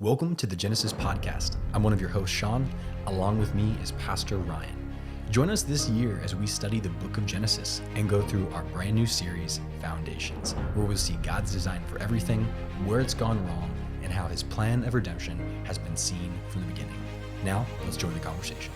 Welcome to the Genesis Podcast. I'm one of your hosts, Sean. Along with me is Pastor Ryan. Join us this year as we study the book of Genesis and go through our brand new series, Foundations, where we'll see God's design for everything, where it's gone wrong, and how his plan of redemption has been seen from the beginning. Now, let's join the conversation.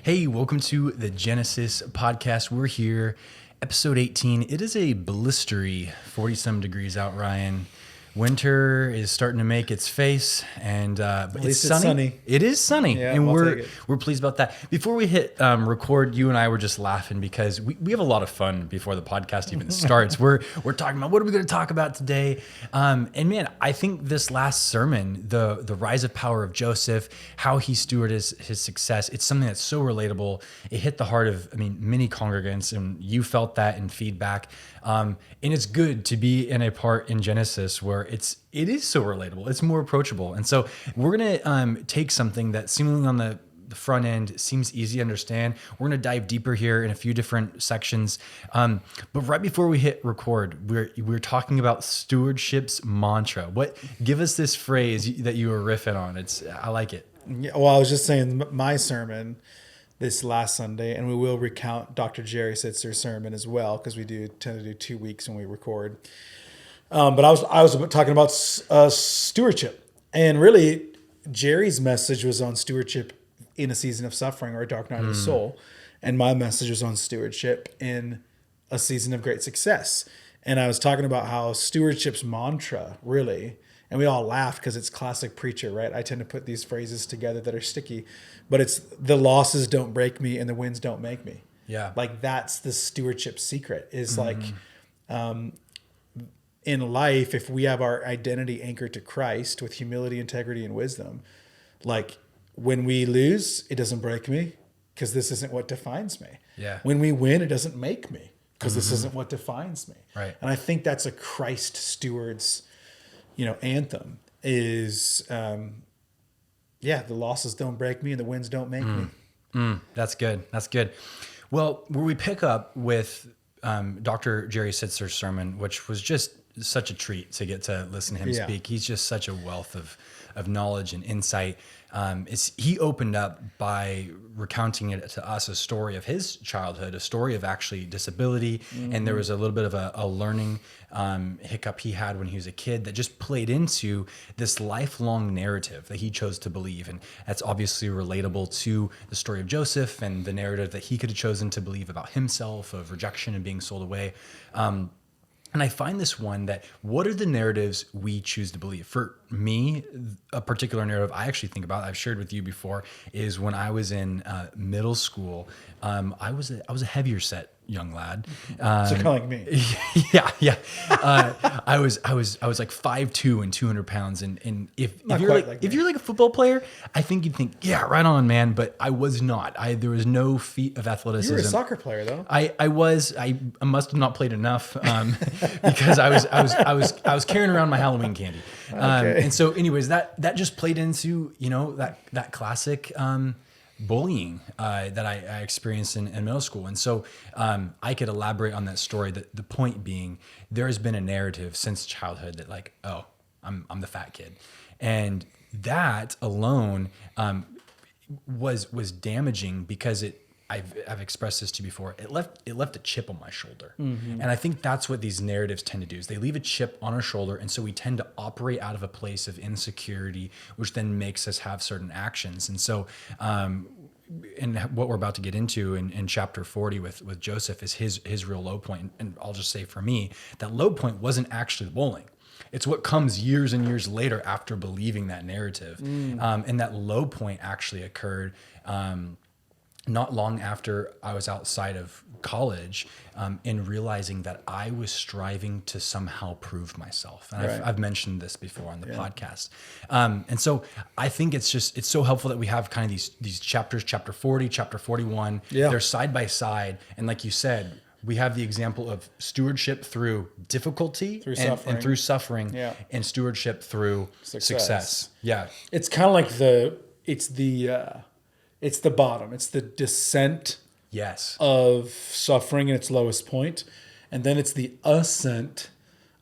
Hey, welcome to the Genesis Podcast. We're here, episode 18. It is a blistery 40-some degrees out, Ryan. Winter is starting to make its face, and but it's sunny. It is sunny, yeah, and we're pleased about that. Before we hit record, you and I were just laughing because we have a lot of fun before the podcast even starts. We're talking about what are we going to talk about today, and man, I think this last sermon, the rise of power of Joseph, how he stewarded his success, it's something that's so relatable. It hit the heart of many congregants, and you felt that in feedback. And it's good to be in a part in Genesis where it is so relatable. It's more approachable. And so we're going to take something that seemingly on the front end seems easy to understand. We're going to dive deeper here in a few different sections. But right before we hit record, we're talking about stewardship's mantra. Give us this phrase that you were riffing on. I like it. Yeah, well, I was just saying my sermon this last Sunday, and we will recount Dr. Jerry Sitzer's sermon as well, because we tend to do 2 weeks when we record. But I was talking about stewardship, and really Jerry's message was on stewardship in a season of suffering or a dark night of the soul, and my message was on stewardship in a season of great success. And I was talking about how stewardship's mantra really, and we all laughed because it's classic preacher, right? I tend to put these phrases together that are sticky, but it's the losses don't break me and the wins don't make me. Yeah. Like that's the stewardship secret is like, in life, if we have our identity anchored to Christ with humility, integrity, and wisdom, like when we lose, it doesn't break me because this isn't what defines me. Yeah. When we win, it doesn't make me because this isn't what defines me. Right. And I think that's a Christ steward's, anthem is, the losses don't break me and the wins don't make me. That's good. That's good. Well, where we pick up with Dr. Jerry Sitzer's sermon, which was just such a treat to get to listen to him speak. He's just such a wealth of knowledge and insight. He opened up by recounting it to us a story of his childhood, a story of actually disability. And there was a little bit of a learning hiccup he had when he was a kid that just played into this lifelong narrative that he chose to believe. And that's obviously relatable to the story of Joseph and the narrative that he could have chosen to believe about himself, of rejection and being sold away. And I find this one that what are the narratives we choose to believe? For me, a particular narrative I actually think about, I've shared with you before, is when I was in middle school. I was a heavier set young lad. So kind of like me. Yeah. I was like 5'2" and 200 pounds. And if you're like a football player, I think you'd think, yeah, right on, man. But I was not. There was no feat of athleticism. You were a soccer player though. I must have not played enough because I was carrying around my Halloween candy. Okay. And so anyways, that just played into, that classic, bullying that I experienced in middle school. And so I could elaborate on that story. The point being, there has been a narrative since childhood that like, oh, I'm the fat kid. And that alone was damaging because I've expressed this to you before. It left a chip on my shoulder. And I think that's what these narratives tend to do is they leave a chip on our shoulder. And so we tend to operate out of a place of insecurity, which then makes us have certain actions. And so, and what we're about to get into in chapter 40 with Joseph is his real low point. And I'll just say for me, that low point wasn't actually the bowling. It's what comes years and years later after believing that narrative. And that low point actually occurred, not long after I was outside of college, in realizing that I was striving to somehow prove myself. And Right. I've mentioned this before on the podcast. And so I think it's so helpful that we have kind of these chapters, chapter 40, chapter 41, they're side by side. And like you said, we have the example of stewardship through difficulty and through suffering and stewardship through success. Yeah. It's kind of like it's the bottom. It's the descent of suffering at its lowest point. And then it's the ascent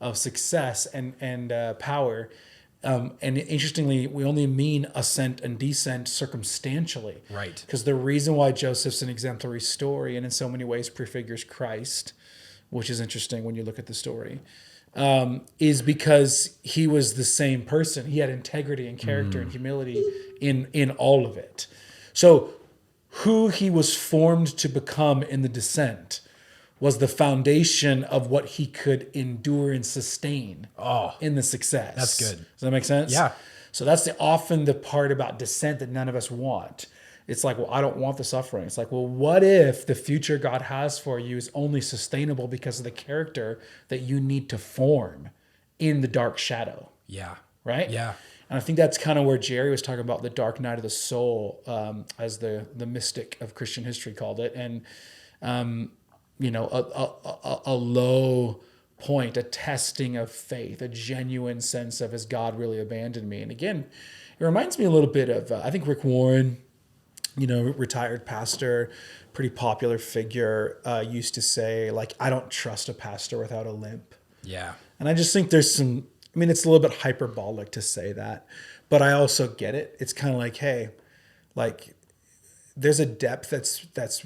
of success and power. And interestingly, we only mean ascent and descent circumstantially. Right. Because the reason why Joseph's an exemplary story and in so many ways prefigures Christ, which is interesting when you look at the story, is because he was the same person. He had integrity and character and humility in all of it. So who he was formed to become in the descent was the foundation of what he could endure and sustain in the success. That's good. Does that make sense? Yeah. So that's often the part about descent that none of us want. It's like, well, I don't want the suffering. It's like, well, what if the future God has for you is only sustainable because of the character that you need to form in the dark shadow? Yeah. Right? Yeah. And I think that's kind of where Jerry was talking about the dark night of the soul, as the mystic of Christian history called it. And, a low point, a testing of faith, a genuine sense of, has God really abandoned me? And again, it reminds me a little bit of, I think Rick Warren, retired pastor, pretty popular figure, used to say, like, I don't trust a pastor without a limp. Yeah. And I just think there's some, it's a little bit hyperbolic to say that, but I also get it. It's kind of like, hey, like, there's a depth that's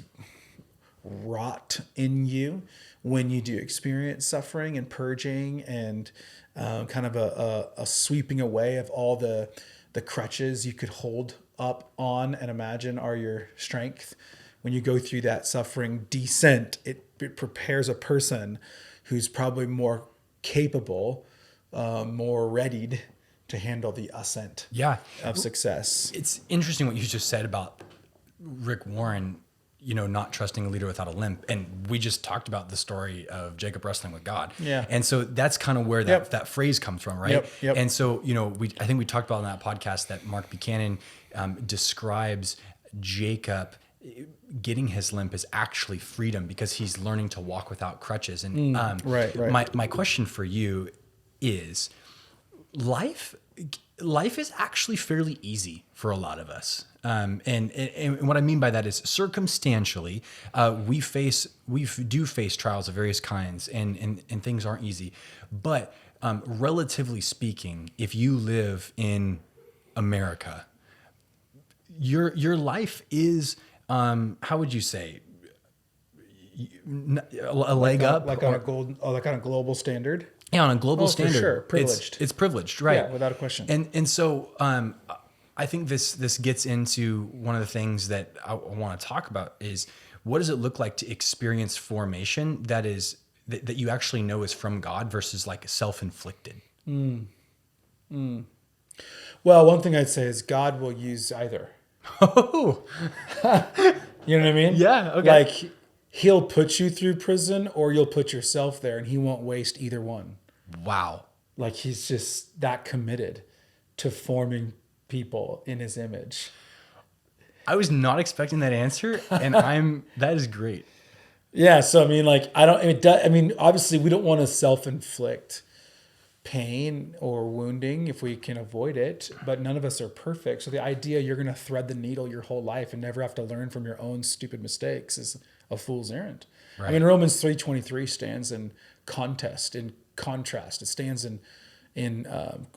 wrought in you when you do experience suffering and purging and kind of a sweeping away of all the crutches you could hold up on and imagine are your strength. When you go through that suffering descent, it prepares a person who's probably more capable, more readied to handle the ascent of success. It's interesting what you just said about Rick Warren, not trusting a leader without a limp. And we just talked about the story of Jacob wrestling with God. Yeah. And so that's kind of where that phrase comes from, right? Yep. And so, I think we talked about in that podcast that Mark Buchanan describes Jacob getting his limp is actually freedom because he's learning to walk without crutches. And right. My question for you is, life is actually fairly easy for a lot of us. And what I mean by that is circumstantially, we do face trials of various kinds and things aren't easy. But relatively speaking, if you live in America, your life is, how would you say, a leg up? Like on a global standard? Yeah, on a global standard. For sure. Privileged. It's privileged, right? Yeah, without a question. And so I think this gets into one of the things that I want to talk about is, what does it look like to experience formation that you actually know is from God versus like self-inflicted? Well, one thing I'd say is God will use either. Oh, you know what I mean? Yeah. Okay. Like, he'll put you through prison or you'll put yourself there, and he won't waste either one. Wow. Like, he's just that committed to forming people in his image. I was not expecting that answer, and that is great. Yeah. So, obviously we don't want to self-inflict pain or wounding if we can avoid it, but none of us are perfect. So the idea you're going to thread the needle your whole life and never have to learn from your own stupid mistakes is a fool's errand. Right. Romans 3:23 stands in contrast. It stands in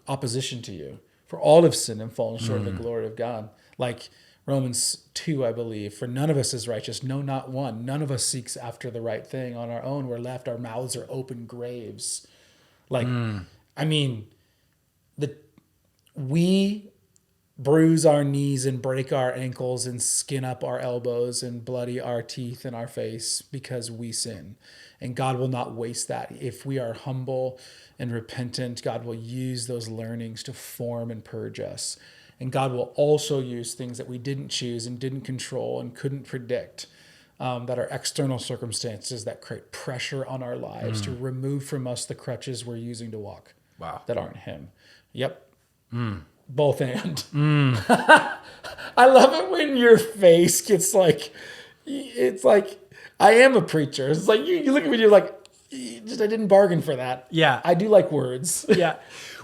opposition to you. For all have sinned and fallen short of the glory of God. Like Romans 2, I believe, for none of us is righteous, no, not one. None of us seeks after the right thing. On our own, we're left, our mouths are open graves. Like, we bruise our knees and break our ankles and skin up our elbows and bloody our teeth and our face because we sin. And God will not waste that. If we are humble and repentant, God will use those learnings to form and purge us. And God will also use things that we didn't choose and didn't control and couldn't predict, that are external circumstances that create pressure on our lives to remove from us the crutches we're using to walk. Wow. That aren't him. Yep. Both and. I love it when your face gets like, it's like, I am a preacher. It's like, you look at me and you're like, just I didn't bargain for that. Yeah. I do like words. Yeah.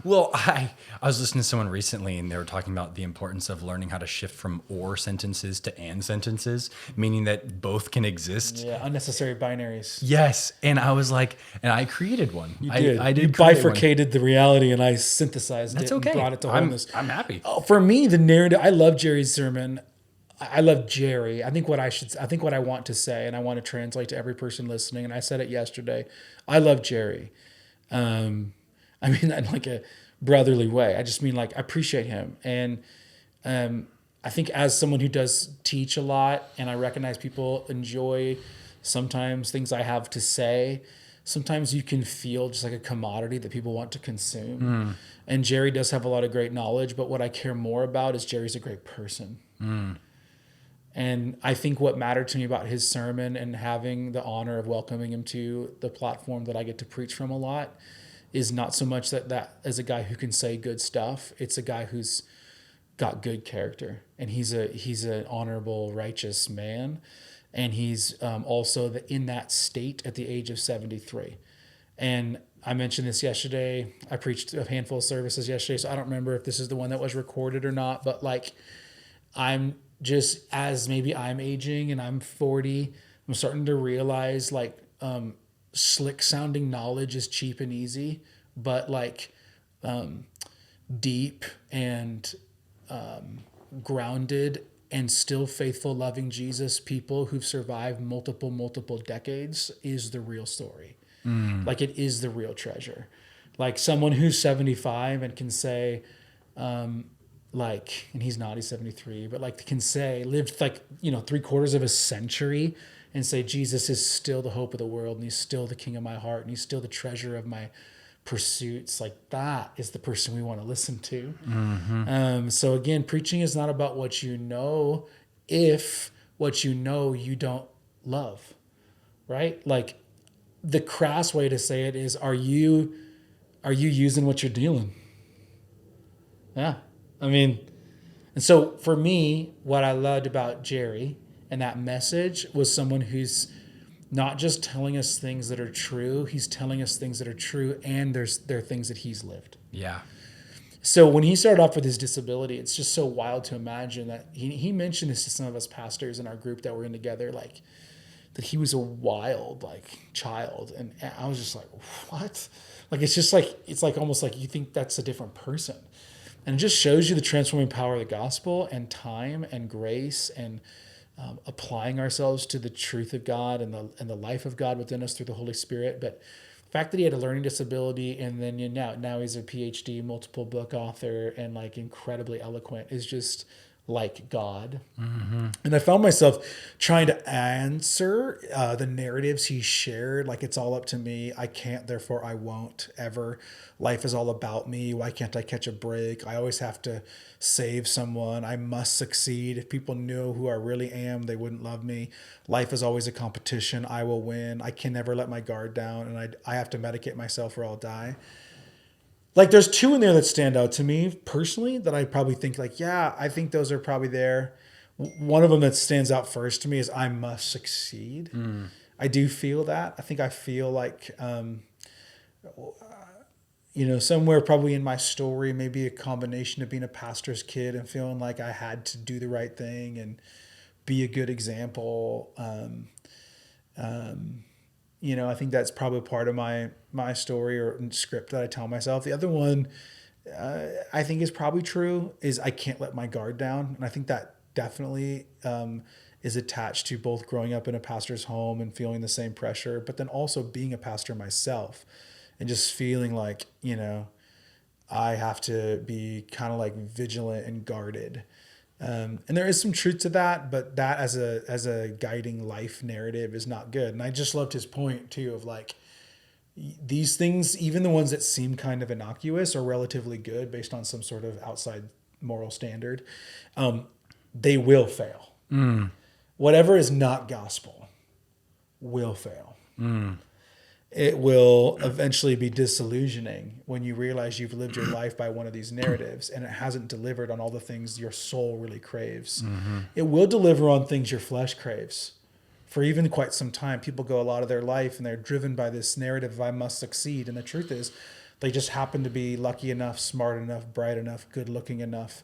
Well, I was listening to someone recently and they were talking about the importance of learning how to shift from or sentences to and sentences, meaning that both can exist. Yeah, unnecessary binaries. Yes. And I was like, and I created one. You did. I did. You create one. bifurcated the reality and I synthesized That's it okay. and brought it to wholeness. I'm happy. For me, the narrative, I love Jerry's sermon. I love Jerry. I think what I want to say, and I want to translate to every person listening, and I said it yesterday. I love Jerry. I mean that in like a brotherly way. I just mean like I appreciate him. And I think as someone who does teach a lot and I recognize people enjoy sometimes things I have to say, sometimes you can feel just like a commodity that people want to consume. And Jerry does have a lot of great knowledge, but what I care more about is Jerry's a great person. And I think what mattered to me about his sermon and having the honor of welcoming him to the platform that I get to preach from a lot is not so much that as a guy who can say good stuff. It's a guy who's got good character, and he's an honorable, righteous man, and he's also in that state at the age of 73. And I mentioned this yesterday. I preached a handful of services yesterday, so I don't remember if this is the one that was recorded or not. But like, I'm just as maybe I'm aging and I'm 40, I'm starting to realize like slick sounding knowledge is cheap and easy, but like deep and grounded and still faithful, loving Jesus people who've survived multiple decades is the real story. Like it is the real treasure. Like someone who's 75 and can say, like, and he's not, he's 73, but like can say, lived like, 3/4 of a century and say, Jesus is still the hope of the world and he's still the king of my heart and he's still the treasure of my pursuits. Like that is the person we want to listen to. So again, preaching is not about what you know, if what you know you don't love, right? Like the crass way to say it is, are you using what you're dealing? Yeah. I mean, and so for me, what I loved about Jerry and that message was someone who's not just telling us things that are true, he's telling us things that are true, and there are things that he's lived. Yeah. So when he started off with his disability, it's just so wild to imagine that he mentioned this to some of us pastors in our group that were in together, like that he was a wild like child, and I was just like, what? Like it's like almost like you think that's a different person. And it just shows you the transforming power of the gospel and time and grace and applying ourselves to the truth of God and the life of God within us through the Holy Spirit. But the fact that he had a learning disability and then now he's a PhD, multiple book author, and like incredibly eloquent is just like God. And I found myself trying to answer the narratives he shared. Like, it's all up to me. I can't, therefore I won't ever. Life is all about me. Why can't I catch a break? I always have to save someone. I must succeed. If people knew who I really am, they wouldn't love me. Life is always a competition. I will win. I can never let my guard down. And I have to medicate myself or I'll die. Like, there's two in there that stand out to me personally that I probably think like, yeah, I think those are probably there. One of them that stands out first to me is I must succeed. I do feel that. I think I feel like, somewhere probably in my story, maybe a combination of being a pastor's kid and feeling like I had to do the right thing and be a good example. I think that's probably part of my story or script that I tell myself. The other one I think is probably true is I can't let my guard down. And I think that definitely is attached to both growing up in a pastor's home and feeling the same pressure, but then also being a pastor myself and just feeling like, I have to be kind of like vigilant and guarded. And there is some truth to that, but that as a guiding life narrative is not good. And I just loved his point too of like, these things, even the ones that seem kind of innocuous or relatively good based on some sort of outside moral standard, they will fail. Whatever is not gospel will fail. It will eventually be disillusioning when you realize you've lived your life by one of these narratives and it hasn't delivered on all the things your soul really craves. It will deliver on things your flesh craves, for even quite some time, people go a lot of their life and they're driven by this narrative of I must succeed. And the truth is they just happen to be lucky enough, smart enough, bright enough, good looking enough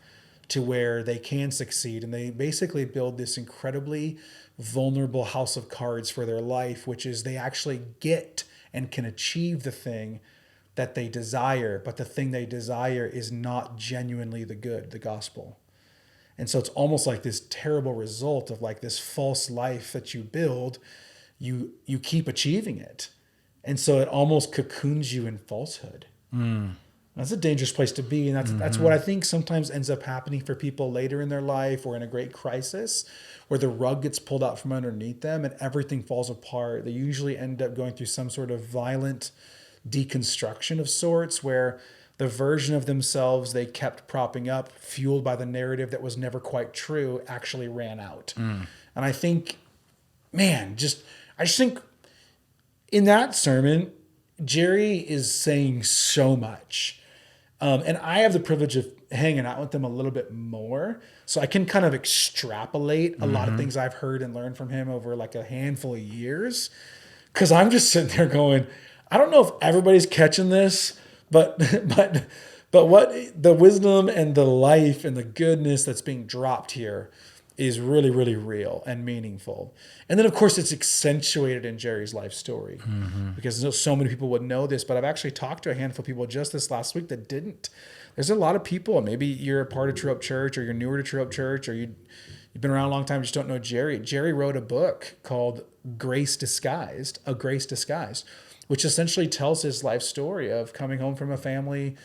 to where they can succeed. And they basically build this incredibly vulnerable house of cards for their life, which is they actually get and can achieve the thing that they desire, but the thing they desire is not genuinely the good, the gospel. And so it's almost like this terrible result of like this false life that you build, you keep achieving it. And so it almost cocoons you in falsehood. That's a dangerous place to be. And that's what I think sometimes ends up happening for people later in their life or in a great crisis where the rug gets pulled out from underneath them and everything falls apart. They usually end up going through some sort of violent deconstruction of sorts where the version of themselves they kept propping up, fueled by the narrative that was never quite true, actually ran out. And I think, man, I just think in that sermon, Jerry is saying so much. And I have the privilege of hanging out with them a little bit more. So I can kind of extrapolate a lot of things I've heard and learned from him over like a handful of years. Because I'm just sitting there going, I don't know if everybody's catching this, but what the wisdom and the life and the goodness that's being dropped here is really, really real and meaningful. And then, of course, it's accentuated in Jerry's life story because so many people would know this, but I've actually talked to a handful of people just this last week that didn't. There's a lot of people, maybe you're a part of True Hope Church or you're newer to True Hope Church or you've been around a long time, you just don't know Jerry. Jerry wrote a book called Grace Disguised, A Grace Disguised, which essentially tells his life story of coming home from a family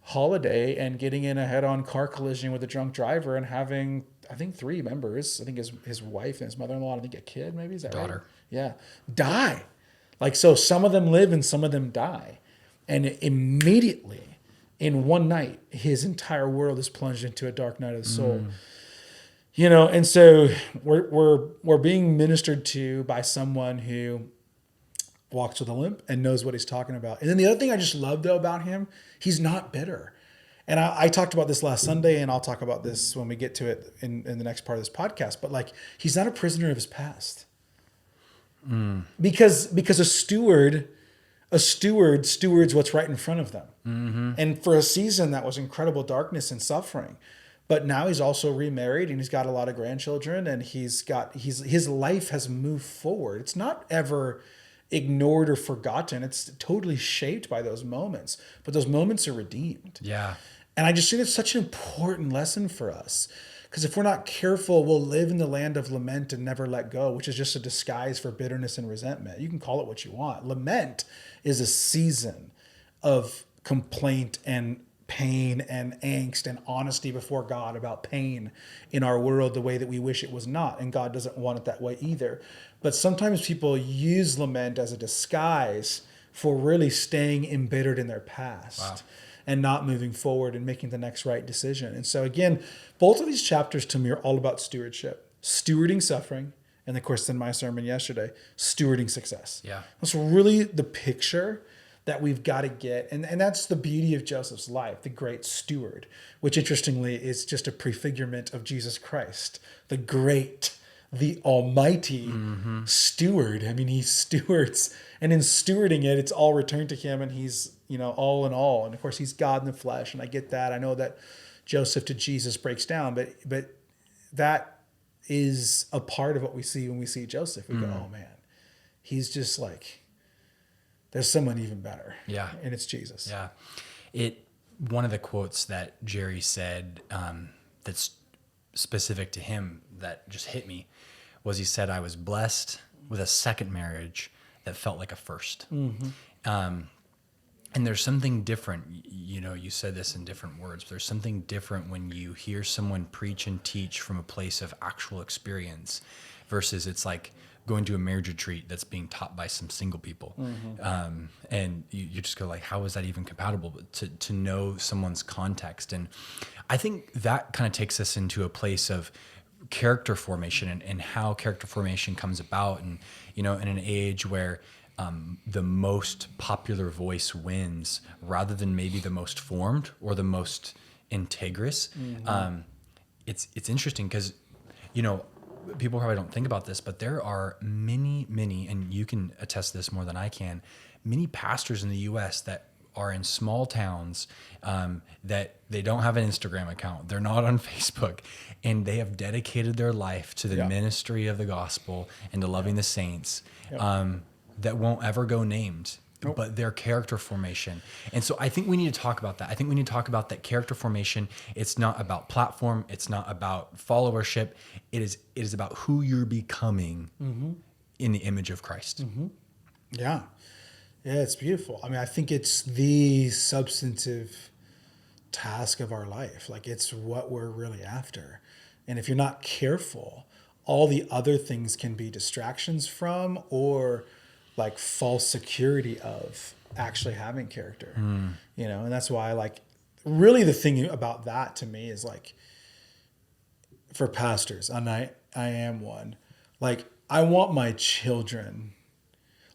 holiday and getting in a head-on car collision with a drunk driver and having, I think, 3 members. I think his wife and his mother-in-law, and I think a kid, maybe, is that right? Daughter. Yeah. Die. Like, so some of them live and some of them die. And immediately, in one night, his entire world is plunged into a dark night of the soul. You know, and so we're being ministered to by someone who walks with a limp and knows what he's talking about. And then the other thing I just love, though, about him, he's not bitter. And I talked about this last Sunday, and I'll talk about this when we get to it in the next part of this podcast. But like, he's not a prisoner of his past. Because a steward stewards what's right in front of them. And for a season, that was incredible darkness and suffering. But now he's also remarried and he's got a lot of grandchildren, and his life has moved forward. It's not ever ignored or forgotten. It's totally shaped by those moments, but those moments are redeemed. Yeah. And I just think it's such an important lesson for us, because if we're not careful, we'll live in the land of lament and never let go, which is just a disguise for bitterness and resentment. You can call it what you want. Lament is a season of complaint and pain and angst and honesty before God about pain in our world the way that we wish it was not. And God doesn't want it that way either. But sometimes people use lament as a disguise for really staying embittered in their past and not moving forward and making the next right decision. And so again, both of these chapters to me are all about stewardship, stewarding suffering. And of course, in my sermon yesterday, stewarding success. Yeah. That's really the picture that we've got to get. And that's the beauty of Joseph's life, the great steward, which interestingly is just a prefigurement of Jesus Christ, the great, the almighty steward. I mean, he stewards, and in stewarding it, it's all returned to him, and he's, all in all. And of course, he's God in the flesh. And I get that. I know that Joseph to Jesus breaks down, but that is a part of what we see when we see Joseph. We go, oh man, he's just like, there's someone even better. Yeah. And it's Jesus. Yeah. One of the quotes that Jerry said that's specific to him that just hit me was he said, I was blessed with a second marriage that felt like a first. And there's something different, you said this in different words, but there's something different when you hear someone preach and teach from a place of actual experience versus it's like going to a marriage retreat that's being taught by some single people. And you just go like, how is that even compatible? But to know someone's context. And I think that kind of takes us into a place of character formation and how character formation comes about. And, in an age where the most popular voice wins rather than maybe the most formed or the most integrous. It's interesting because, people probably don't think about this, but there are many, and you can attest to this more than I can, many pastors in the U.S. that are in small towns, that they don't have an Instagram account. They're not on Facebook, and they have dedicated their life to the ministry of the gospel and to loving the saints, that won't ever go named. But their character formation. And so I think we need to talk about that. I think we need to talk about that character formation. It's not about platform. It's not about followership. It is about who you're becoming in the image of Christ. Yeah. Yeah, it's beautiful. I mean, I think it's the substantive task of our life. Like, it's what we're really after. And if you're not careful, all the other things can be distractions from, or like false security of actually having character, you know? And that's why, like, really the thing about that to me is, like, for pastors, and I am one, like, I want my children,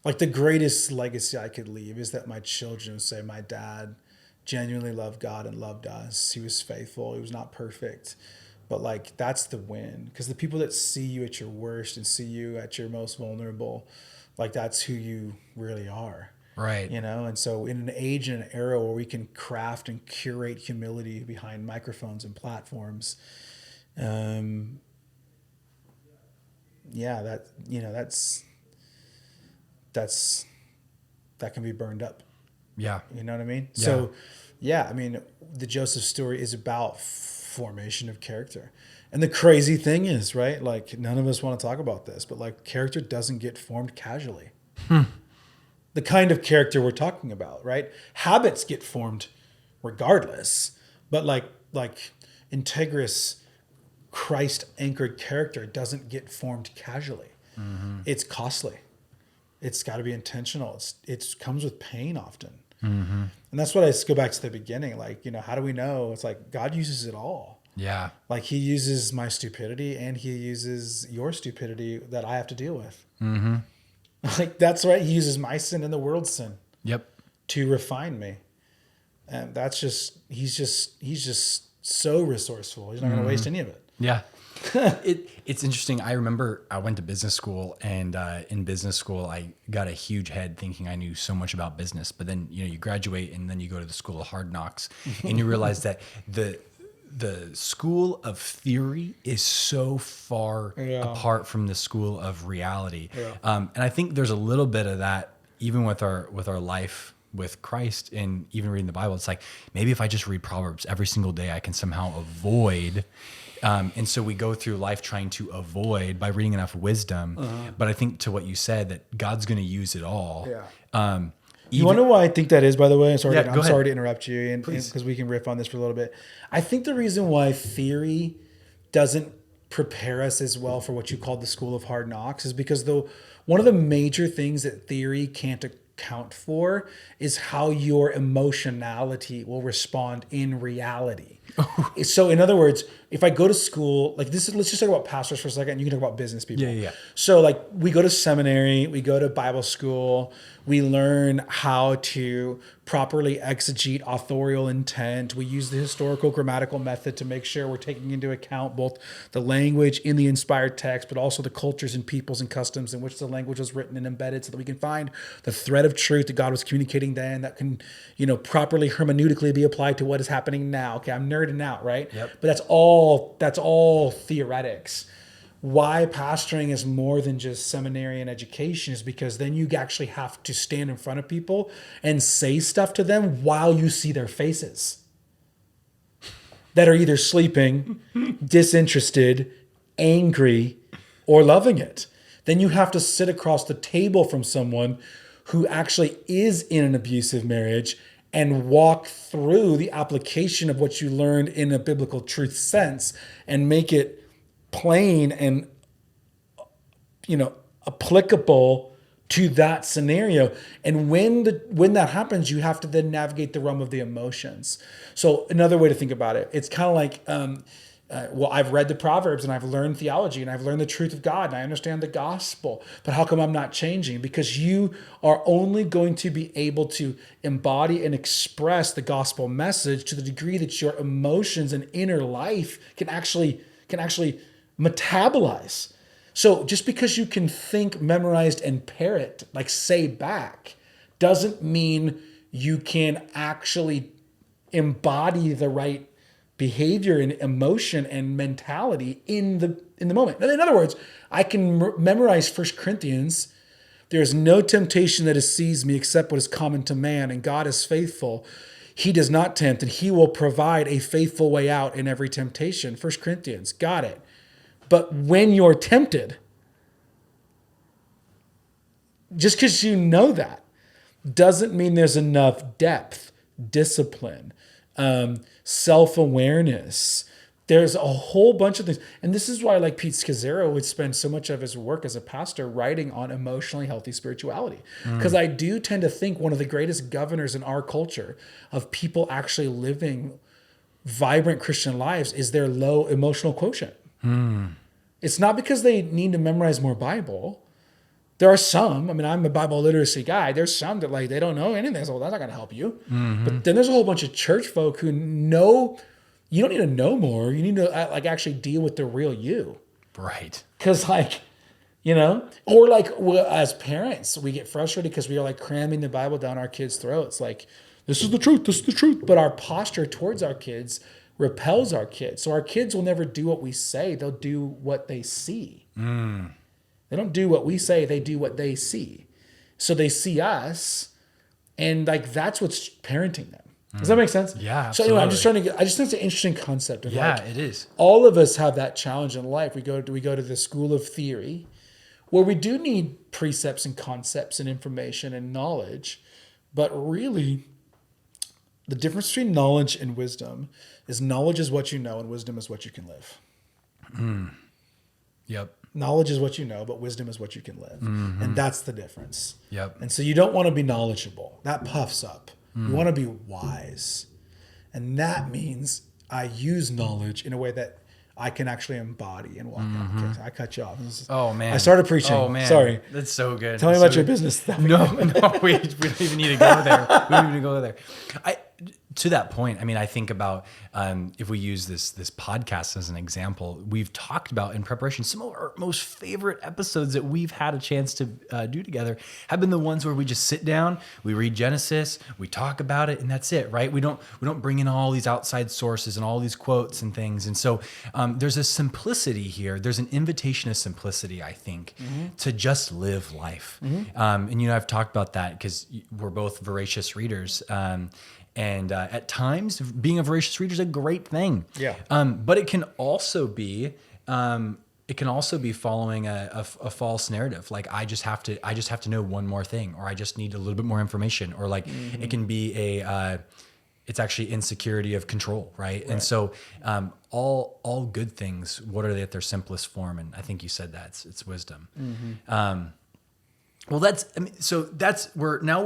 like, the greatest legacy I could leave is that my children say, my dad genuinely loved God and loved us. He was faithful. He was not perfect, but, like, that's the win. Because the people that see you at your worst and see you at your most vulnerable, like, that's who you really are. Right. You know? And so in an age and an era where we can craft and curate humility behind microphones and platforms, that, you know, that can be burned up. Yeah. You know what I mean? Yeah. So, yeah, I mean, the Joseph story is about formation of character. And the crazy thing is, right, like, none of us want to talk about this, but, like, character doesn't get formed casually. The kind of character we're talking about, right? Habits get formed regardless, but like integrous, Christ-anchored character doesn't get formed casually. It's costly. It's got to be intentional. It comes with pain often. And that's what I go back to the beginning. Like, you know, how do we know? It's like God uses it all. Yeah. Like, he uses my stupidity and he uses your stupidity that I have to deal with. Like, that's right. He uses my sin and the world's sin. Yep. To refine me. And that's just, he's just so resourceful. He's not going to waste any of it. Yeah. It's interesting. I remember I went to business school, and in business school, I got a huge head thinking I knew so much about business. But then, you know, you graduate and then you go to the school of hard knocks and you realize that the school of theory is so far apart from the school of reality. And I think there's a little bit of that even with our life with Christ and even reading the Bible. It's like, maybe if I just read Proverbs every single day, I can somehow avoid. And so we go through life trying to avoid by reading enough wisdom. But I think to what you said, that God's going to use it all. You want to know why I think that is, by the way? I'm sorry to interrupt you, and because we can riff on this for a little bit. I think the reason why theory doesn't prepare us as well for what you called the school of hard knocks is because one of the major things that theory can't account for is how your emotionality will respond in reality. So in other words, if I go to school, like this, let's just talk about pastors for a second. You can talk about business people. Yeah. So like we go to seminary, we go to Bible school, we learn how to properly exegete authorial intent. We use the historical grammatical method to make sure we're taking into account both the language in the inspired text, but also the cultures and peoples and customs in which the language was written and embedded, so that we can find the thread of truth that God was communicating then that can, properly hermeneutically be applied to what is happening now. Okay, I'm nerding out, right? Yep. But that's all theoretics. Why pastoring is more than just seminary and education is because then you actually have to stand in front of people and say stuff to them while you see their faces that are either sleeping, disinterested, angry, or loving it. Then you have to sit across the table from someone who actually is in an abusive marriage and walk through the application of what you learned in a biblical truth sense and make it plain and, applicable to that scenario. And when that happens, you have to then navigate the realm of the emotions. So another way to think about it, it's kind of like, I've read the Proverbs and I've learned theology and I've learned the truth of God and I understand the gospel, but how come I'm not changing? Because you are only going to be able to embody and express the gospel message to the degree that your emotions and inner life can actually metabolize So just because you can think, memorize, and parrot, like say back, doesn't mean you can actually embody the right behavior and emotion and mentality in the moment. In other words, I can memorize 1 Corinthians. There is no temptation that has seized me except what is common to man, and God is faithful. He does not tempt, and he will provide a faithful way out in every temptation. 1 Corinthians, got it. But when you're tempted, just because you know that doesn't mean there's enough depth, discipline, self-awareness. There's a whole bunch of things. And this is why like Pete Scazzaro would spend so much of his work as a pastor writing on emotionally healthy spirituality. Because I do tend to think one of the greatest governors in our culture of people actually living vibrant Christian lives is their low emotional quotient. It's not because they need to memorize more Bible. There are some, I mean, I'm a Bible literacy guy. There's some that like, they don't know anything. So that's not going to help you. But then there's a whole bunch of church folk who know, you don't need to know more. You need to like actually deal with the real you. Right. Cause like, you know, or like as parents, we get frustrated because we are like cramming the Bible down our kids' throats. Like, this is the truth. This is the truth. But our posture towards our kids repels our kids. So our kids will never do what we say. They'll do what they see. They don't do what we say. They do what they see. So they see us, and like that's what's parenting them. Does that make sense? Yeah, So anyway, absolutely. I just think it's an interesting concept. Of Yeah, like, it is. all of us have that challenge in life. We go to the school of theory, where we do need precepts and concepts and information and knowledge, but really, the difference between knowledge and wisdom is knowledge is what you know, and wisdom is what you can live. Yep. Knowledge is what you know, but wisdom is what you can live. And that's the difference. Yep. And so you don't want to be knowledgeable. That puffs up. You want to be wise. And that means I use knowledge in a way that I can actually embody and walk out. Okay, so I cut you off. Oh, man. I started preaching. Oh, man. Sorry. That's so good. Tell me That's about so your good. business stuff. No, we don't even need to go there. We don't even need to go there. To that point, I mean, I think about if we use this podcast as an example, we've talked about in preparation, some of our most favorite episodes that we've had a chance to do together have been the ones where we just sit down, we read Genesis, we talk about it, and that's it, right? We don't bring in all these outside sources and all these quotes and things. And so there's a simplicity here. There's an invitation of simplicity, I think, to just live life. And I've talked about that because we're both voracious readers. And at times, being a voracious reader is a great thing. Yeah. But it can also be following a false narrative. Like I just have to know one more thing, or I just need a little bit more information, or like it can be it's actually insecurity of control, right? And so all good things, what are they at their simplest form? And I think you said that it's wisdom. Well,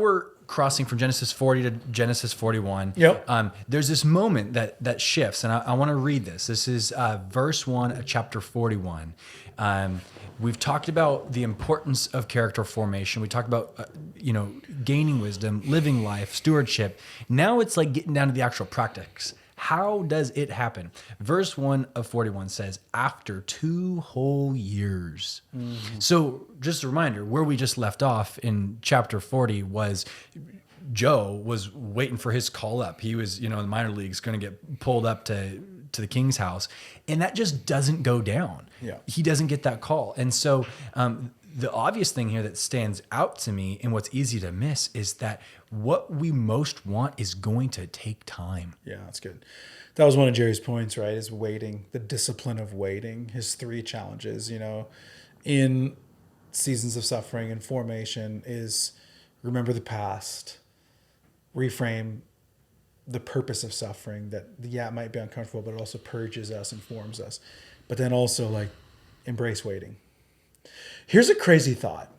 we're crossing from Genesis 40 to Genesis 41. Yep. There's this moment that shifts, and I want to read this. This is verse 1 of chapter 41. We've talked about the importance of character formation. We talked about, gaining wisdom, living life, stewardship. Now it's like getting down to the actual practice. How does it happen? Verse 1 of 41 says, after 2 whole years. So just a reminder, where we just left off in chapter 40 was Joe was waiting for his call up. He was, in the minor leagues, going to get pulled up to the king's house. And that just doesn't go down. Yeah. He doesn't get that call. And so the obvious thing here that stands out to me and what's easy to miss is that what we most want is going to take time. Yeah, that's good. That was one of Jerry's points, right? Is waiting, the discipline of waiting. His 3 challenges, in seasons of suffering and formation is remember the past, reframe the purpose of suffering, that it might be uncomfortable, but it also purges us and forms us. But then also like embrace waiting. Here's a crazy thought.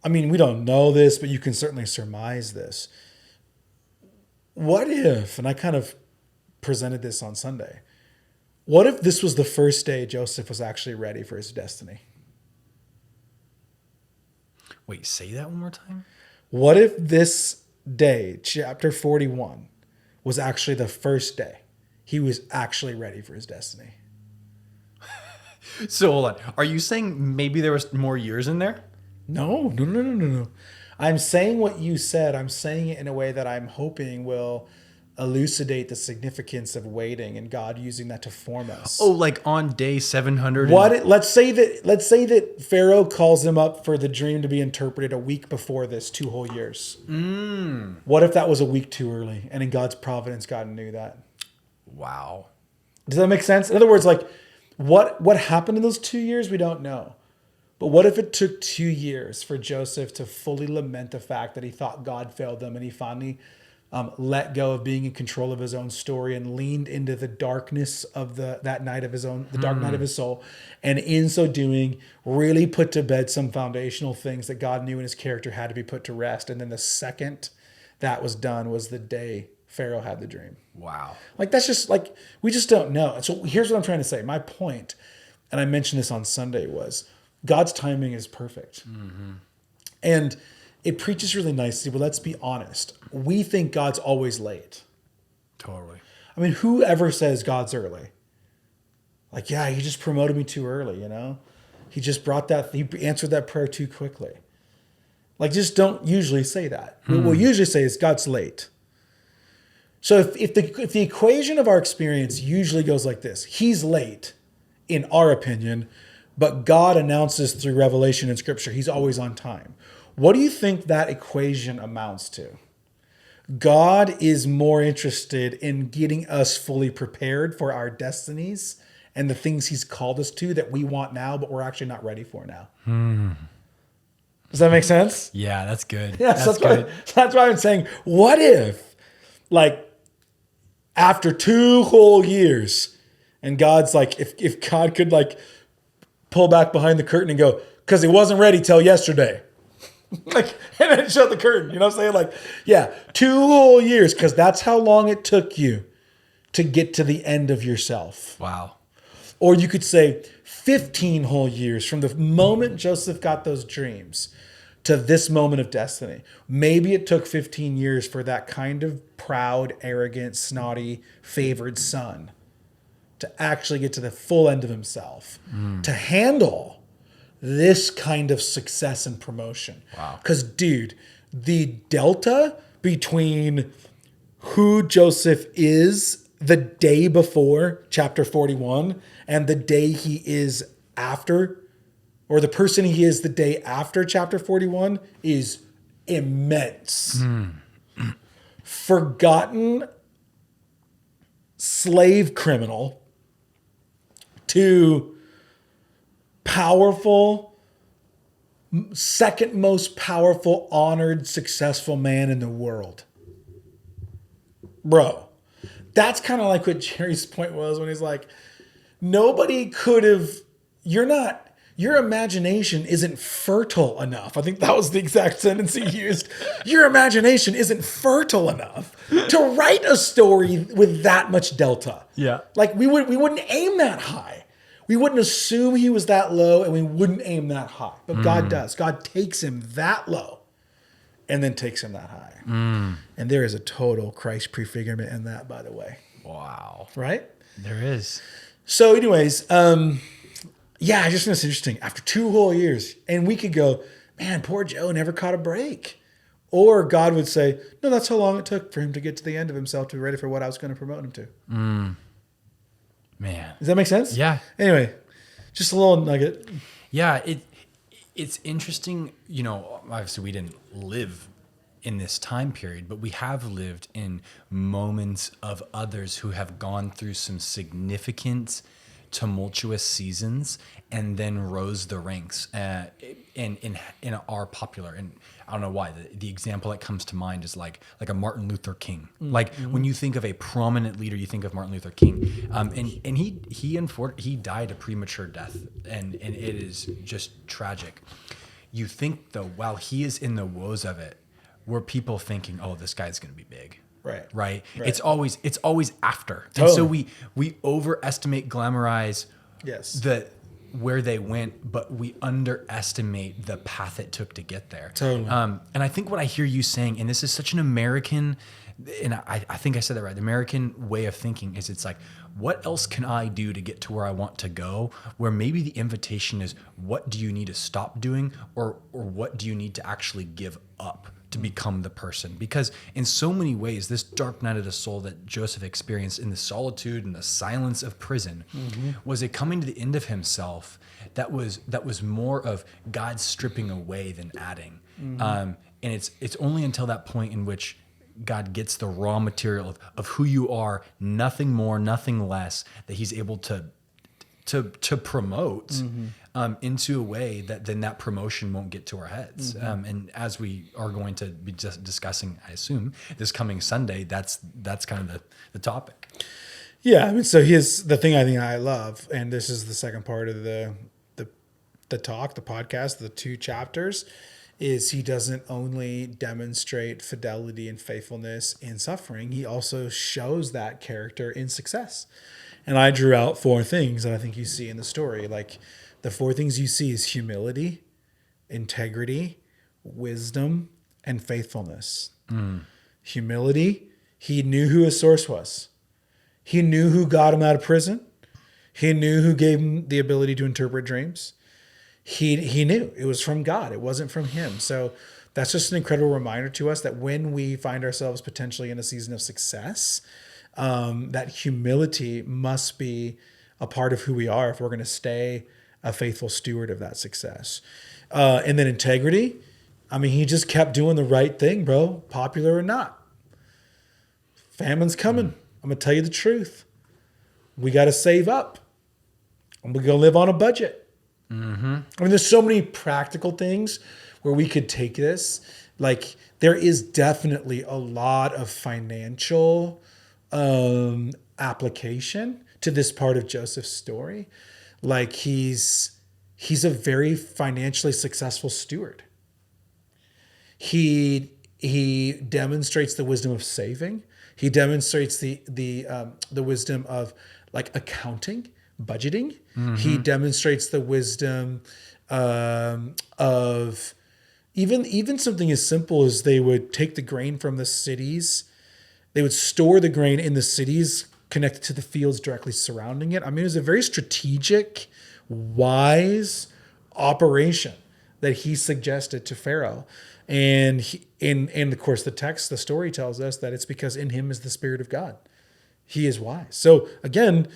I mean, we don't know this, but you can certainly surmise this. What if, and I kind of presented this on Sunday, what if this was the first day Joseph was actually ready for his destiny? Wait, say that one more time? What if this day, chapter 41, was actually the first day he was actually ready for his destiny? So hold on. Are you saying maybe there was more years in there? No. I'm saying what you said. I'm saying it in a way that I'm hoping will elucidate the significance of waiting and God using that to form us. Oh, like on day 700. Let's say that Pharaoh calls him up for the dream to be interpreted a week before this, 2 whole years. What if that was a week too early? And in God's providence, God knew that. Wow. Does that make sense? In other words, like what happened in those 2 years, we don't know. But what if it took 2 years for Joseph to fully lament the fact that he thought God failed them, and he finally let go of being in control of his own story and leaned into the darkness of the dark night of his soul, and in so doing, really put to bed some foundational things that God knew in his character had to be put to rest. And then the second that was done was the day Pharaoh had the dream. Wow. Like that's just like we just don't know. And so here's what I'm trying to say. My point, and I mentioned this on Sunday, was God's timing is perfect. And it preaches really nicely, but let's be honest. We think God's always late. Totally. I mean, whoever says God's early? Like, yeah, he just promoted me too early, you know? He just he answered that prayer too quickly. Like, just don't usually say that. What we'll usually say is God's late. So if the equation of our experience usually goes like this, he's late, in our opinion, but God announces through revelation in Scripture, he's always on time. What do you think that equation amounts to? God is more interested in getting us fully prepared for our destinies and the things he's called us to that we want now, but we're actually not ready for now. Does that make sense? Yeah, that's good. Yeah, that's why I'm saying, what if, like, after 2 whole years, and God's like, if God could, like, pull back behind the curtain and go, because he wasn't ready till yesterday. Like, and then shut the curtain. You know what I'm saying? Like, yeah, 2 whole years, because that's how long it took you to get to the end of yourself. Wow. Or you could say 15 whole years from the moment Joseph got those dreams to this moment of destiny. Maybe it took 15 years for that kind of proud, arrogant, snotty, favored son to actually get to the full end of himself, to handle this kind of success and promotion. Wow. Because, dude, the delta between who Joseph is the day before chapter 41 and the day he is after, or the person he is the day after chapter 41, is immense. Forgotten slave criminal to powerful, second most powerful, honored, successful man in the world. Bro, that's kind of like what Jerry's point was when he's like, nobody could have, your imagination isn't fertile enough. I think that was the exact sentence he used. Your imagination isn't fertile enough to write a story with that much delta. Yeah. Like we wouldn't aim that high. We wouldn't assume he was that low, and we wouldn't aim that high. But God does. God takes him that low and then takes him that high. And there is a total Christ prefigurement in that, by the way. Wow. Right? There is. So anyways, yeah, I just think it's interesting. After 2 whole years, and we could go, man, poor Joe never caught a break. Or God would say, no, that's how long it took for him to get to the end of himself to be ready for what I was going to promote him to. Man. Does that make sense? Yeah. Anyway, just a little nugget. Yeah, it's interesting, you know, obviously we didn't live in this time period, but we have lived in moments of others who have gone through some significant tumultuous seasons and then rose the ranks and are popular. And I don't know why. The example that comes to mind is like a Martin Luther King. Like when you think of a prominent leader, you think of Martin Luther King. And he died a premature death, and it is just tragic. You think though, while he is in the woes of it, were people thinking, "Oh, this guy's going to be big." Right. It's always after. Totally. And so we overestimate, glamorize where they went, but we underestimate the path it took to get there. Totally. And I think what I hear you saying, and this is such an American and I think I said that right. The American way of thinking is it's like, what else can I do to get to where I want to go? Where maybe the invitation is, what do you need to stop doing, or what do you need to actually give up to become the person? Because in so many ways, this dark night of the soul that Joseph experienced in the solitude and the silence of prison was a coming to the end of himself that was more of God stripping away than adding. And it's only until that point in which God gets the raw material of who you are, nothing more, nothing less, that he's able to promote into a way that then that promotion won't get to our heads. And as we are going to be just discussing, I assume, this coming Sunday, that's kind of the topic. Yeah, I mean, so here's the thing I think I love, and this is the second part of the talk, the podcast, the 2 chapters, is he doesn't only demonstrate fidelity and faithfulness in suffering, he also shows that character in success. And I drew out 4 things that I think you see in the story. Like, the 4 things you see is humility, integrity, wisdom, and faithfulness. Humility, he knew who his source was. He knew who got him out of prison. He knew who gave him the ability to interpret dreams. He knew it was from God. It wasn't from him. So that's just an incredible reminder to us that when we find ourselves potentially in a season of success, that humility must be a part of who we are if we're going to stay a faithful steward of that success. And then integrity. I mean, he just kept doing the right thing, bro, popular or not. Famine's coming. I'm going to tell you the truth. We got to save up. And we're going to live on a budget. I mean, there's so many practical things where we could take this. Like, there is definitely a lot of financial application to this part of Joseph's story. Like, he's a very financially successful steward. He demonstrates the wisdom of saving. He demonstrates the wisdom of, like, accounting, budgeting. He demonstrates the wisdom of even something as simple as they would take the grain from the cities. They would store the grain in the cities connected to the fields directly surrounding it. I mean, it was a very strategic, wise operation that he suggested to Pharaoh. And of course, the story tells us that it's because in him is the Spirit of God. He is wise. So again,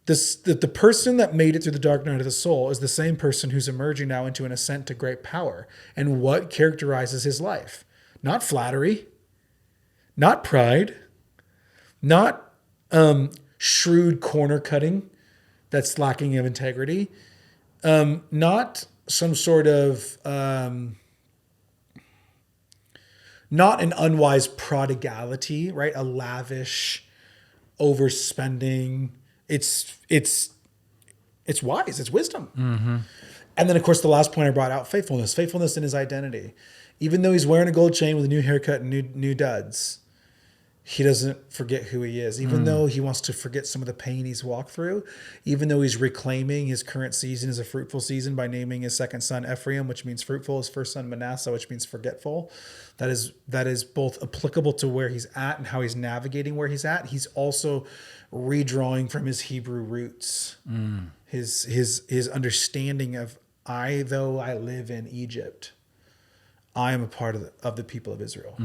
the person that made it through the dark night of the soul is the same person who's emerging now into an ascent to great power. And what characterizes his life? Not flattery, not pride, not shrewd corner cutting that's lacking of integrity, not some sort of not an unwise prodigality, right? A lavish overspending. It's wise. It's wisdom. And then, of course, the last point I brought out, faithfulness. Faithfulness in his identity. Even though he's wearing a gold chain with a new haircut and new duds, he doesn't forget who he is. Even though he wants to forget some of the pain he's walked through, even though he's reclaiming his current season as a fruitful season by naming his second son Ephraim, which means fruitful, his first son Manasseh, which means forgetful. That is both applicable to where he's at and how he's navigating where he's at. He's also redrawing from his Hebrew roots, his understanding of, though I live in Egypt, I am a part of the people of Israel.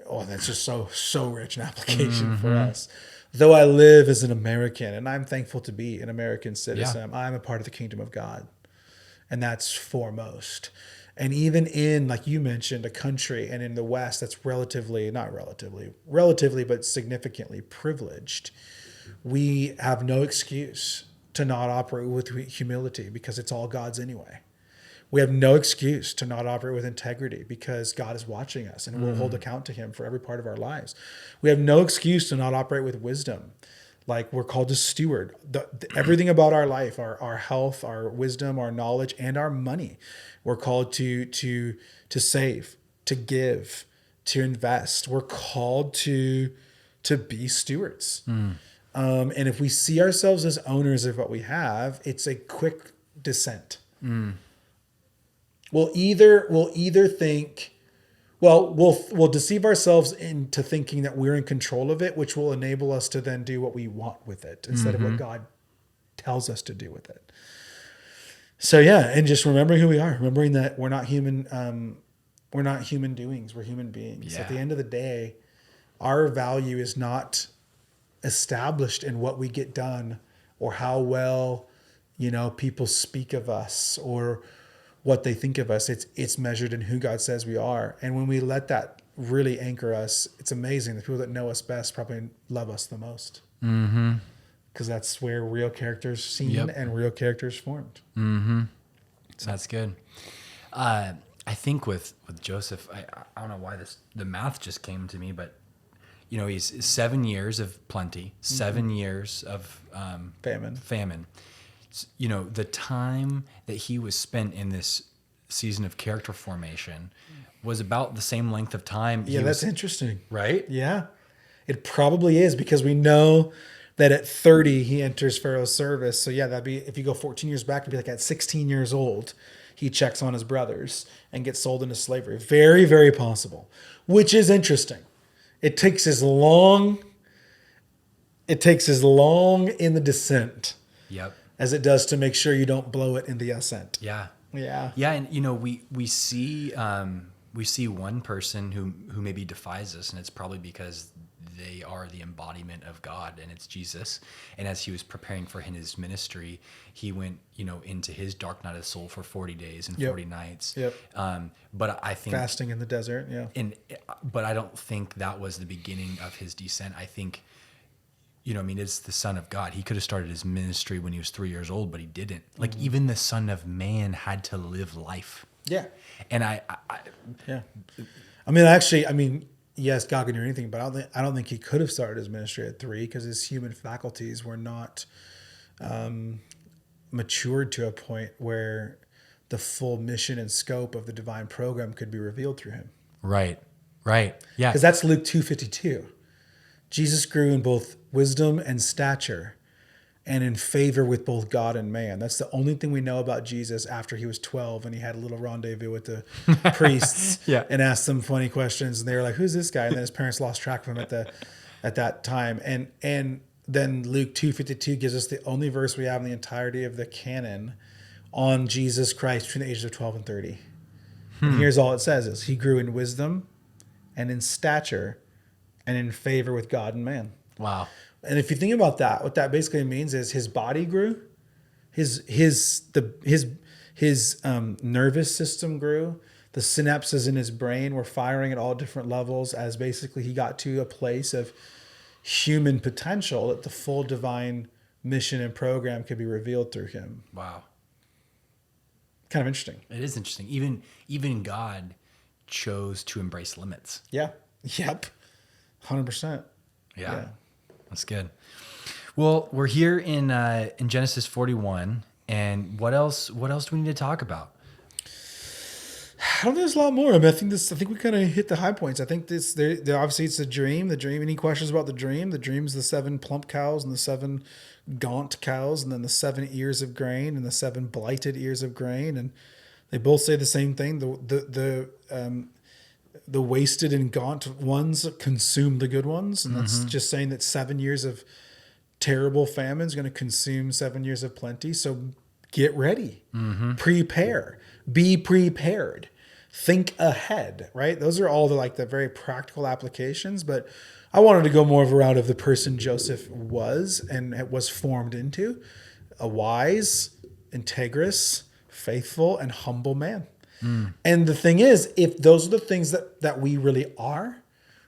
Oh, that's just so rich an application for us. Though I live as an American, and I'm thankful to be an American citizen, I'm a part of the kingdom of God. And that's foremost. And even in, like you mentioned, a country and in the West that's relatively, but significantly privileged, we have no excuse to not operate with humility because it's all God's anyway. We have no excuse to not operate with integrity because God is watching us and we'll hold account to him for every part of our lives. We have no excuse to not operate with wisdom. Like, we're called to steward everything about our life, our health, our wisdom, our knowledge, and our money. We're called to save, to give, to invest. We're called to be stewards. And if we see ourselves as owners of what we have, it's a quick descent. We'll either think Well, we'll deceive ourselves into thinking that we're in control of it, which will enable us to then do what we want with it instead of what God tells us to do with it. So yeah, and just remembering who we are, remembering that we're not human doings, we're human beings. Yeah. At the end of the day, our value is not established in what we get done or how well, people speak of us or what they think of us. It's measured in who God says we are. And when we let that really anchor us, it's amazing. The people that know us best probably love us the most. Mm-hmm. Because that's where real characters seen and real characters formed. Mm-hmm. So that's good. I think with Joseph, I don't know why the math just came to me, but he's 7 years of plenty, 7 years of famine. The time that he was spent in this season of character formation was about the same length of time. Yeah, that's interesting. Right? Yeah, it probably is, because we know that at 30 he enters Pharaoh's service. So yeah, that'd be, if you go 14 years back, it'd be like at 16 years old, he checks on his brothers and gets sold into slavery. Very, very possible, which is interesting. It takes as long in the descent as it does to make sure you don't blow it in the ascent. Yeah. Yeah. Yeah. And, we see one person who maybe defies us, and it's probably because they are the embodiment of God, and it's Jesus. And as he was preparing for his ministry, he went, into his dark night of the soul for 40 days and 40 nights. Yep. But I think Fasting in the desert. Yeah. But I don't think that was the beginning of his descent. I think, it's the Son of God. He could have started his ministry when he was 3 years old, but he didn't. Like, even the Son of Man had to live life. Yeah. And yes, God can do anything, but I don't think he could have started his ministry at 3, because his human faculties were not matured to a point where the full mission and scope of the divine program could be revealed through him. Right. Yeah. Because that's Luke 2:52. Jesus grew in both wisdom and stature and in favor with both God and man. That's the only thing we know about Jesus after he was 12 and he had a little rendezvous with the priests and asked them funny questions. And they were like, who's this guy? And then his parents lost track of him at that time. And then Luke 2:52 gives us the only verse we have in the entirety of the canon on Jesus Christ between the ages of 12 and 30. And here's all it says is he grew in wisdom and in stature and in favor with God and man. Wow. And if you think about that, what that basically means is his body grew, his nervous system grew, the synapses in his brain were firing at all different levels as basically he got to a place of human potential that the full divine mission and program could be revealed through him. Wow. Kind of interesting. It is interesting. Even God chose to embrace limits. Yeah. Yep. 100%. Yeah. That's good. Well, we're here in Genesis 41, and what else do we need to talk about? I don't think there's a lot more. I think we kind of hit the high points. I think obviously it's a dream. The dream. Any questions about the dream? The dream's the 7 plump cows and the 7 gaunt cows, and then the 7 ears of grain and the 7 blighted ears of grain, and they both say the same thing. The wasted and gaunt ones consume the good ones, and that's just saying that 7 years of terrible famine is going to consume 7 years of plenty. So get ready, prepare, be prepared, think ahead. Right? Those are all the very practical applications. But I wanted to go more of a route of the person Joseph was and was formed into: a wise, integrous, faithful, and humble man. And the thing is, if those are the things that we really are,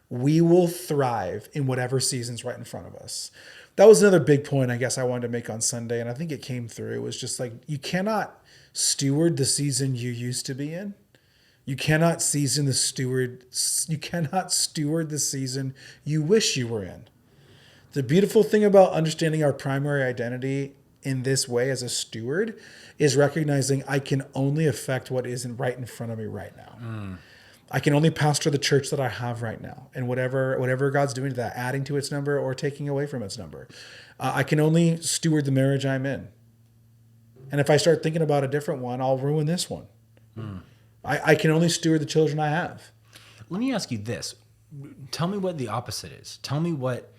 we will thrive in whatever season's right in front of us. That was another big point I guess I wanted to make on Sunday, and I think it came through. It was just you cannot steward the season you used to be in. You cannot steward the season you wish you were in. The beautiful thing about understanding our primary identity in this way as a steward is recognizing I can only affect what isn't right in front of me right now. I can only pastor the church that I have right now, and whatever God's doing to that, adding to its number or taking away from its number. I can only steward the marriage I'm in. And if I start thinking about a different one, I'll ruin this one. I can only steward the children I have. Let me ask you this. Tell me what the opposite is. Tell me what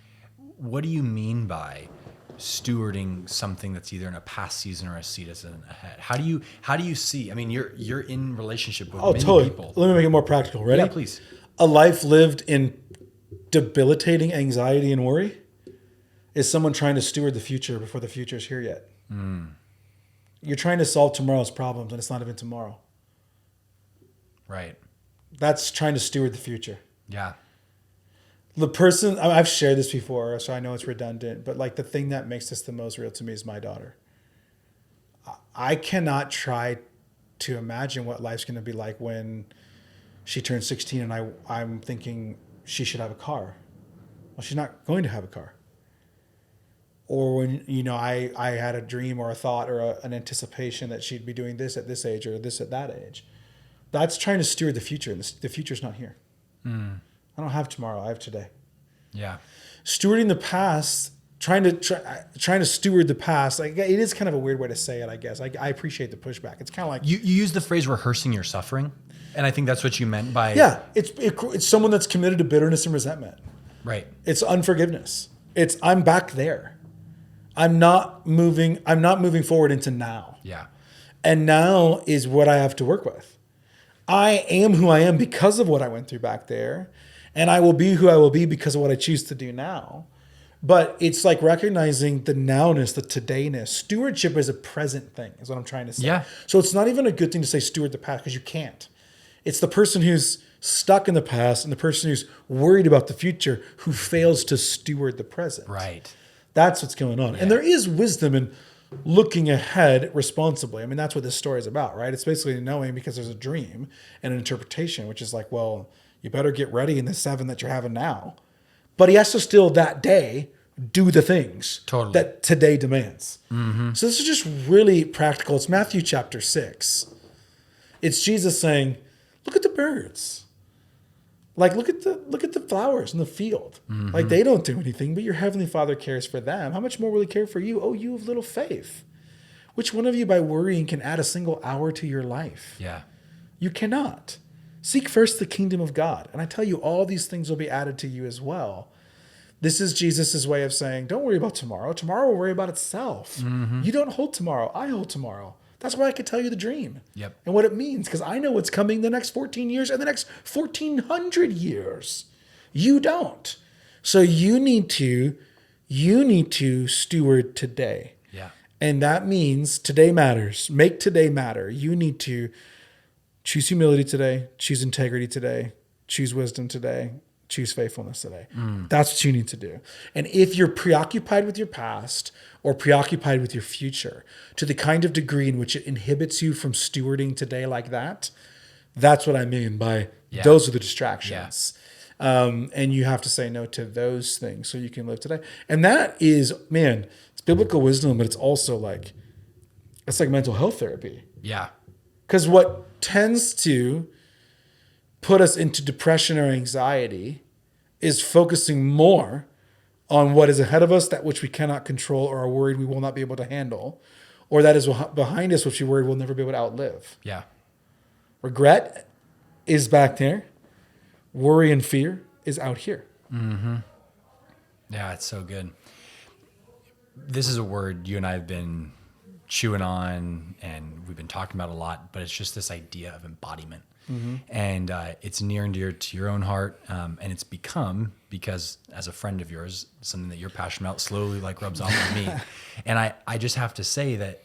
do you mean by stewarding something that's either in a past season or a season ahead? How do you see? I mean, you're in relationship with many people. Let me make it more practical. Ready? Yeah, please. A life lived in debilitating anxiety and worry is someone trying to steward the future before the future is here yet. You're trying to solve tomorrow's problems and it's not even tomorrow. Right. That's trying to steward the future. Yeah. The person, I've shared this before, so I know it's redundant, but like the thing that makes this the most real to me is my daughter. I cannot try to imagine what life's going to be like when she turns 16 and I'm thinking she should have a car. Well, she's not going to have a car. Or when, I had a dream or a thought or an anticipation that she'd be doing this at this age or this at that age. That's trying to steward the future, and the future's not here. I don't have tomorrow. I have today. Yeah. Stewarding the past, trying to steward the past. Like, it is kind of a weird way to say it, I guess. I appreciate the pushback. It's kind of like you use the phrase rehearsing your suffering, and I think that's what you meant by it's someone that's committed to bitterness and resentment. Right. It's unforgiveness. It's I'm back there. I'm not moving forward into now. Yeah. And now is what I have to work with. I am who I am because of what I went through back there. And I will be who I will be because of what I choose to do now. But it's like recognizing the nowness, the todayness. Stewardship is a present thing, is what I'm trying to say. Yeah. So it's not even a good thing to say steward the past because you can't. It's the person who's stuck in the past and the person who's worried about the future who fails to steward the present. Right. That's what's going on. Yeah. And there is wisdom in looking ahead responsibly. I mean, that's what this story is about, right? It's basically knowing because there's a dream and an interpretation, which is like, well, you better get ready in the 7 that you're having now. But he has to still that day do the things that today demands. So this is just really practical. It's Matthew chapter 6. It's Jesus saying, look at the birds. Like, look at the flowers in the field. Like, they don't do anything, but your heavenly Father cares for them. How much more will he care for you? Oh, you of little faith. Which one of you by worrying can add a single hour to your life? Yeah. You cannot. Seek first the kingdom of God. And I tell you, all these things will be added to you as well. This is Jesus' way of saying, don't worry about tomorrow. Tomorrow will worry about itself. You don't hold tomorrow. I hold tomorrow. That's why I could tell you the dream and what it means, because I know what's coming the next 14 years and the next 1,400 years. You don't. So you need to steward today. Yeah. And that means today matters. Make today matter. You need to choose humility today, choose integrity today, choose wisdom today, choose faithfulness today. That's what you need to do. And if you're preoccupied with your past or preoccupied with your future to the kind of degree in which it inhibits you from stewarding today like that, that's what I mean by those are the distractions. And you have to say no to those things so you can live today. And that is, man, it's biblical wisdom, but it's also like, it's like mental health therapy. Yeah. Because what tends to put us into depression or anxiety is focusing more on what is ahead of us, that which we cannot control or are worried we will not be able to handle, or that is behind us, which we're worried we'll never be able to outlive. Yeah. Regret is back there. Worry and fear is out here. Yeah, it's so good. This is a word you and I have been chewing on and we've been talking about a lot, but it's just this idea of embodiment. And it's near and dear to your own heart. And it's become, because as a friend of yours, something that you're passionate about slowly like rubs off on me. And I just have to say that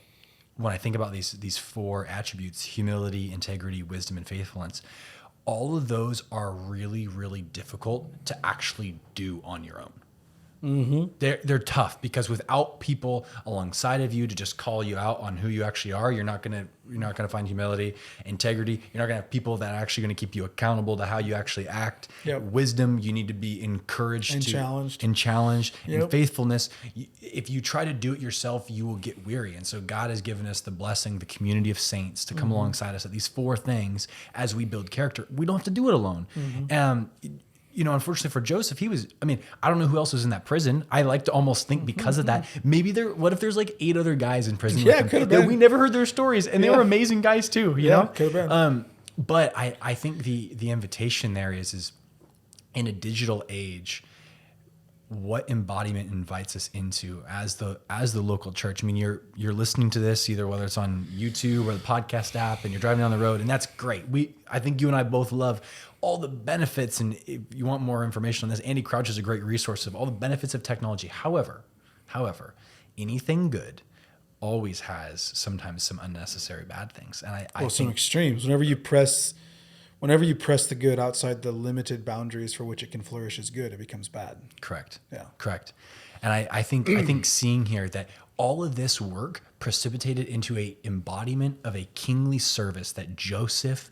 when I think about these 4 attributes, humility, integrity, wisdom, and faithfulness, all of those are really, really difficult to actually do on your own. They're tough because without people alongside of you to just call you out on who you actually are, you're not gonna find humility, integrity. You're not gonna have people that are actually gonna keep you accountable to how you actually act. Wisdom, you need to be encouraged and challenged. And faithfulness. If you try to do it yourself, you will get weary. And so God has given us the blessing, the community of saints to come alongside us at these 4 things as we build character. We don't have to do it alone. Unfortunately for Joseph, I don't know who else was in that prison. I like to almost think because of that, maybe what if there's like 8 other guys in prison with him could have that been. we never heard their stories and they were amazing guys too, you know? Could have been. But I think the invitation there is in a digital age, what embodiment invites us into as the local church. I mean, you're listening to this either whether it's on YouTube or the podcast app, and you're driving down the road, and that's great. I think you and I both love all the benefits, and if you want more information on this, Andy Crouch is a great resource of all the benefits of technology. However, anything good always has sometimes some unnecessary bad things, and I Some think extremes. Whenever you press the good outside the limited boundaries for which it can flourish as good, it becomes bad. correct. Yeah. Correct. And I think seeing here that all of this work precipitated into a embodiment of a kingly service that Joseph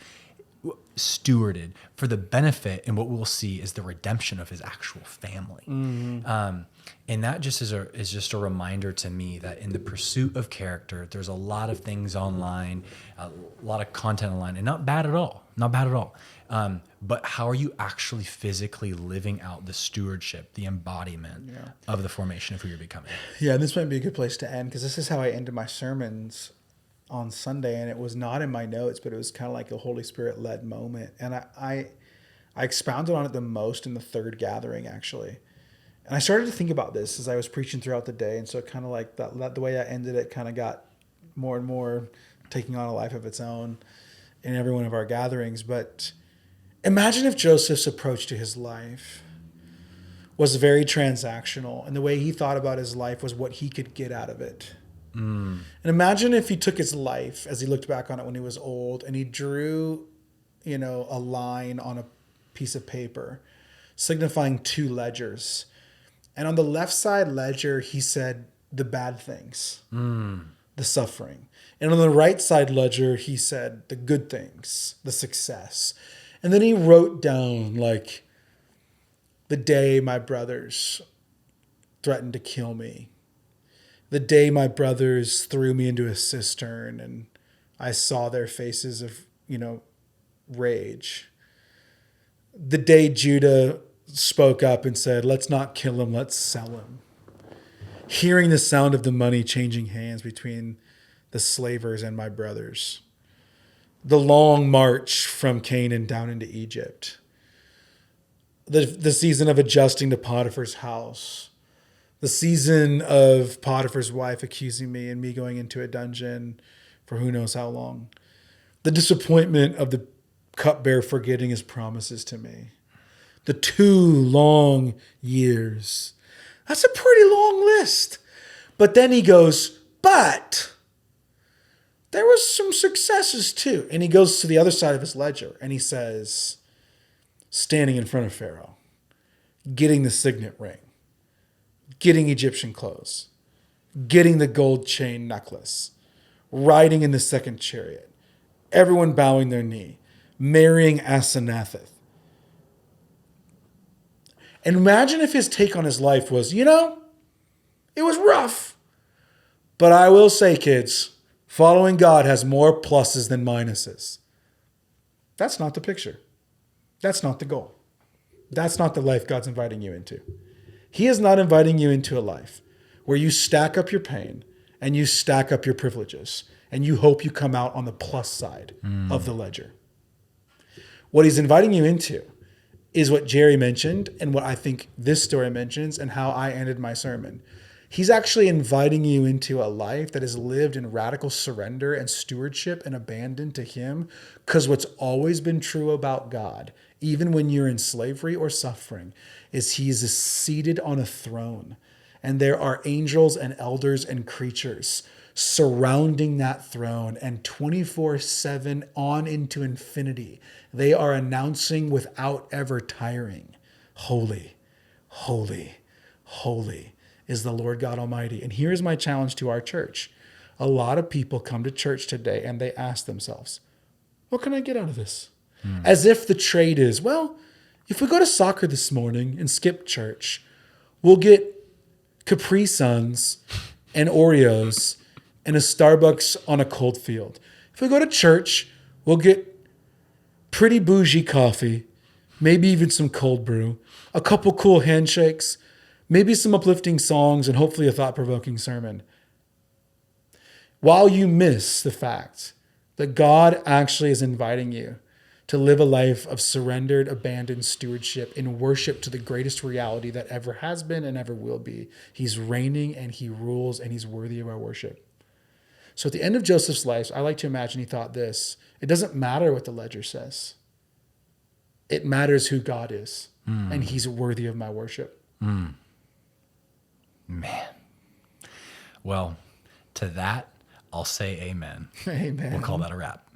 stewarded for the benefit, and what we'll see is the redemption of his actual family. And that just is just a reminder to me that in the pursuit of character, there's a lot of things online, a lot of content online, and not bad at all. But how are you actually physically living out the stewardship, the embodiment of the formation of who you're becoming? Yeah, and this might be a good place to end, because this is how I ended my sermons on Sunday, and it was not in my notes, but it was kind of like a Holy Spirit led moment. And I expounded on it the most in the third gathering, actually. And I started to think about this as I was preaching throughout the day. And so kind of like that the way I ended it kind of got more and more taking on a life of its own in every one of our gatherings. But imagine if Joseph's approach to his life was very transactional, and the way he thought about his life was what he could get out of it. And imagine if he took his life as he looked back on it when he was old, and he drew, a line on a piece of paper signifying two ledgers. And on the left side ledger, he said the bad things, the suffering. And on the right side ledger, he said the good things, the success. And then he wrote down, like, the day my brothers threatened to kill me, the day my brothers threw me into a cistern and I saw their faces of, rage, the day Judah spoke up and said, let's not kill him, let's sell him. Hearing the sound of the money changing hands between the slavers and my brothers. The long march from Canaan down into Egypt. The season of adjusting to Potiphar's house. The season of Potiphar's wife accusing me and me going into a dungeon for who knows how long. The disappointment of the cupbearer forgetting his promises to me. The 2 long years. That's a pretty long list. But then he goes, but there was some successes too. And he goes to the other side of his ledger and he says, standing in front of Pharaoh, getting the signet ring, getting Egyptian clothes, getting the gold chain necklace, riding in the second chariot, everyone bowing their knee, marrying Asenathith. And imagine if his take on his life was, it was rough. But I will say, kids, following God has more pluses than minuses. That's not the picture. That's not the goal. That's not the life God's inviting you into. He is not inviting you into a life where you stack up your pain and you stack up your privileges and you hope you come out on the plus side of the ledger. What he's inviting you into is what Jerry mentioned and what I think this story mentions and how I ended my sermon. He's actually inviting you into a life that is lived in radical surrender and stewardship and abandon to him, because what's always been true about God, even when you're in slavery or suffering, is he's seated on a throne. And there are angels and elders and creatures surrounding that throne, and 24/7 on into infinity, they are announcing without ever tiring, holy, holy, holy is the Lord God Almighty. And here's my challenge to our church. A lot of people come to church today and they ask themselves, what can I get out of this? As if the trade is, well, if we go to soccer this morning and skip church, we'll get Capri Suns and Oreos and a Starbucks on a cold field. If we go to church, we'll get pretty bougie coffee, maybe even some cold brew, a couple cool handshakes, maybe some uplifting songs, and hopefully a thought-provoking sermon. While you miss the fact that God actually is inviting you to live a life of surrendered, abandoned stewardship in worship to the greatest reality that ever has been and ever will be. He's reigning and he rules and he's worthy of our worship. So at the end of Joseph's life, I like to imagine he thought this: it doesn't matter what the ledger says. It matters who God is, and he's worthy of my worship. Man. Well, to that, I'll say amen. Amen. We'll call that a wrap.